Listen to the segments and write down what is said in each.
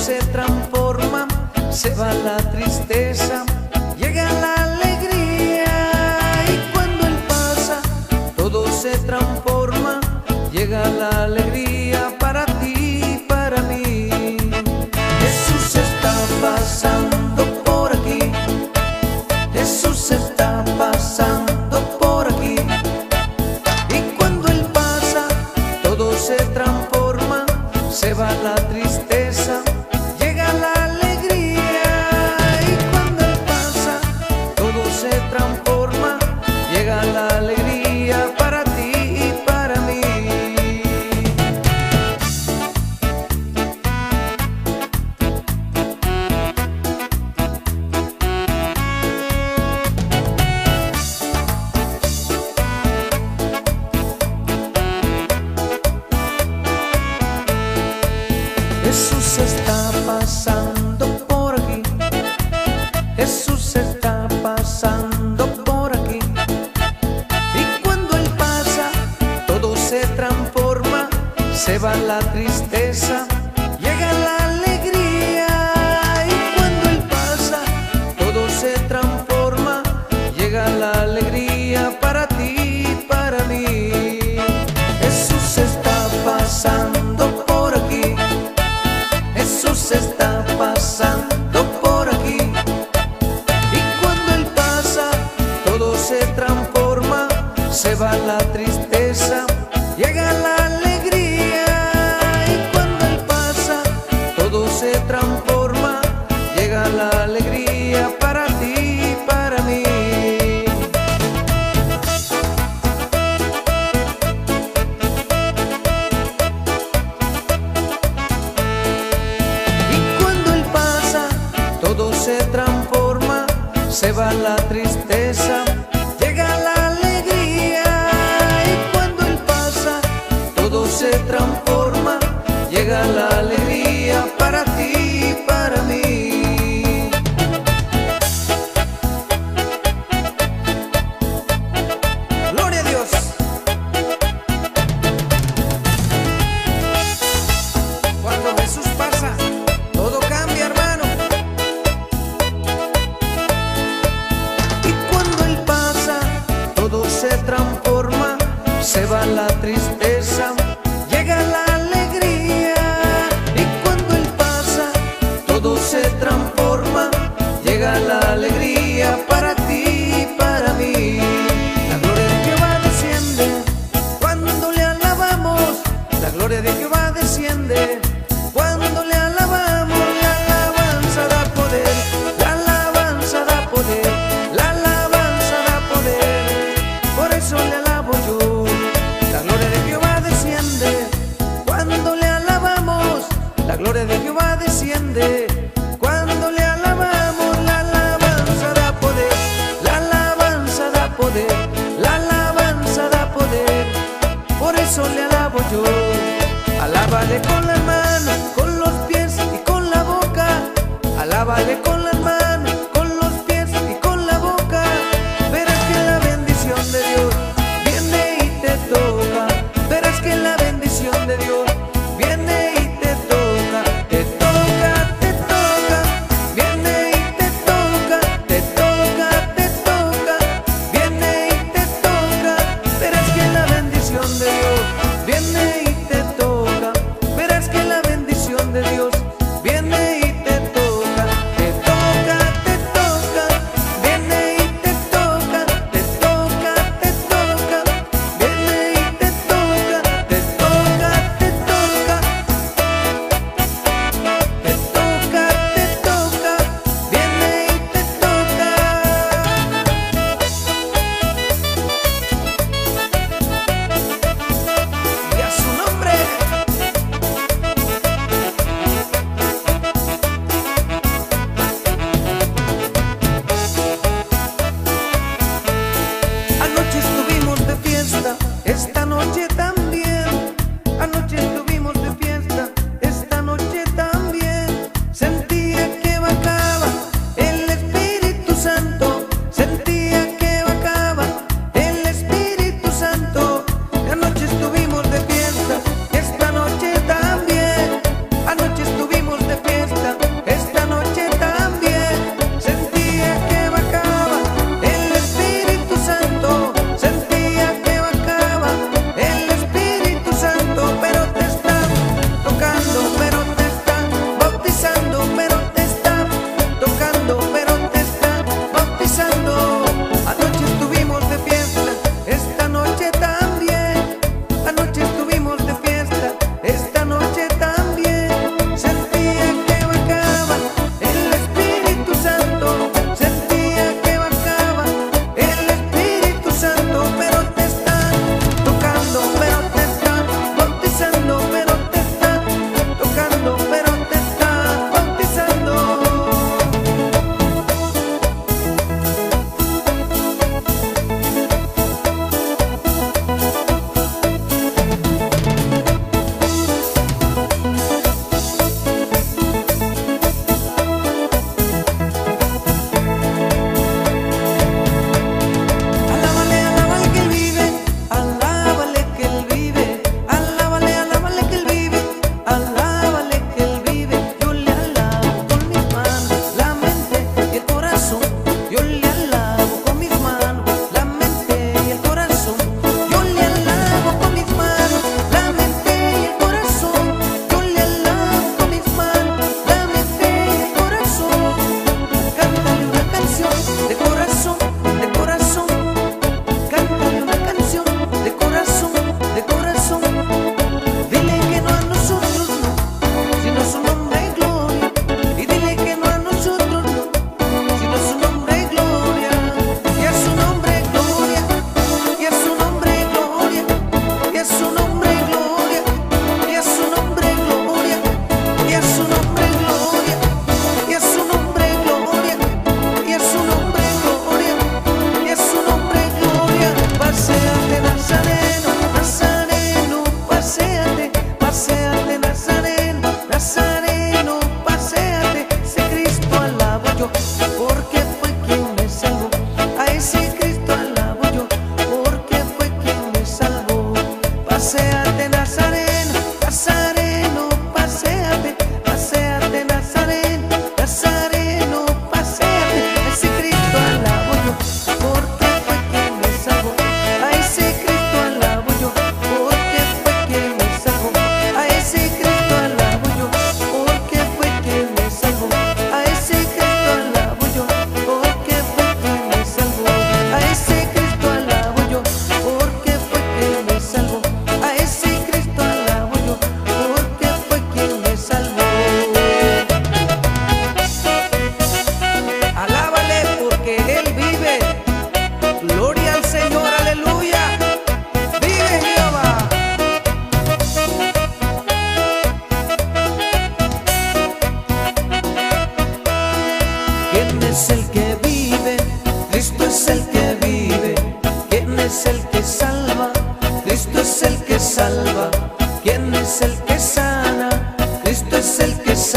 se transforma, se va la tristeza, llega la alegría. Y cuando Él pasa, todo se transforma, llega la alegría para ti y para mí. Jesús está pasando por aquí, Jesús está pasando por aquí. Y cuando Él pasa, todo se transforma, se va la tristeza, llega la alegría. Y cuando Él pasa, todo se transforma, llega la alegría para ti y para mí. Jesús está pasando por aquí, Jesús está pasando por aquí. Y cuando Él pasa, todo se transforma, se va la tristeza, llega la alegría. Y cuando Él pasa, todo se transforma, llega la alegría para ti y para mí. Jesús está pasando por aquí, Jesús está pasando por aquí. Y cuando Él pasa, todo se transforma, se va la tristeza, llega la alegría. Y cuando Él pasa, todo se transforma, llega la alegría para ti y para mí. Todo se transforma, se va la tristeza, llega la alegría. Y cuando Él pasa, todo se transforma, llega la alegría para ti y para mí. Gloria a Dios. Cuando Jesús pasa, todo cambia, hermano. Todo se transforma, se va la tristeza, llega la alegría. Y cuando Él pasa, todo se transforma, llega la alegría para ti y para mí. La gloria de Jehová desciende cuando le alabamos, la gloria de Jehová desciende cuando le alabamos. La alabanza da poder, la alabanza da poder, la alabanza da poder. Por eso le alabo yo. La gloria de Jehová desciende cuando le alabamos, la gloria de Jehová desciende cuando le alabamos. La alabanza da poder, la alabanza da poder, la alabanza da poder. Por eso le alabo yo. Alábale con las manos, con los pies y con la boca. Alábale con las manos, con los pies y con la boca. Verás que la bendición de Dios viene y te toca. Verás que la bendición de Dios viene y te toca. Te toca, te toca, viene y te toca. Te toca, te toca, viene y te toca. Verás que la bendición de Dios viene y te toca. Verás que la bendición de Dios viene y te toca. Te toca.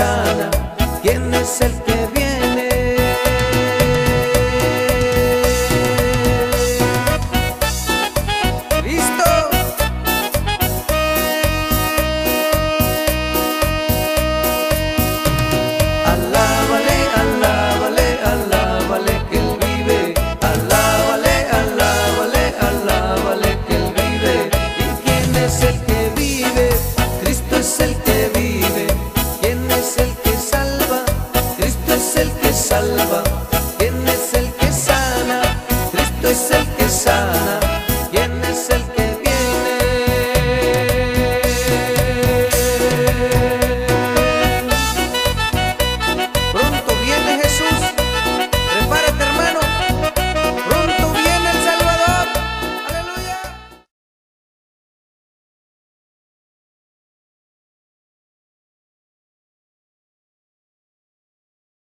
sana. ¿Quién es el que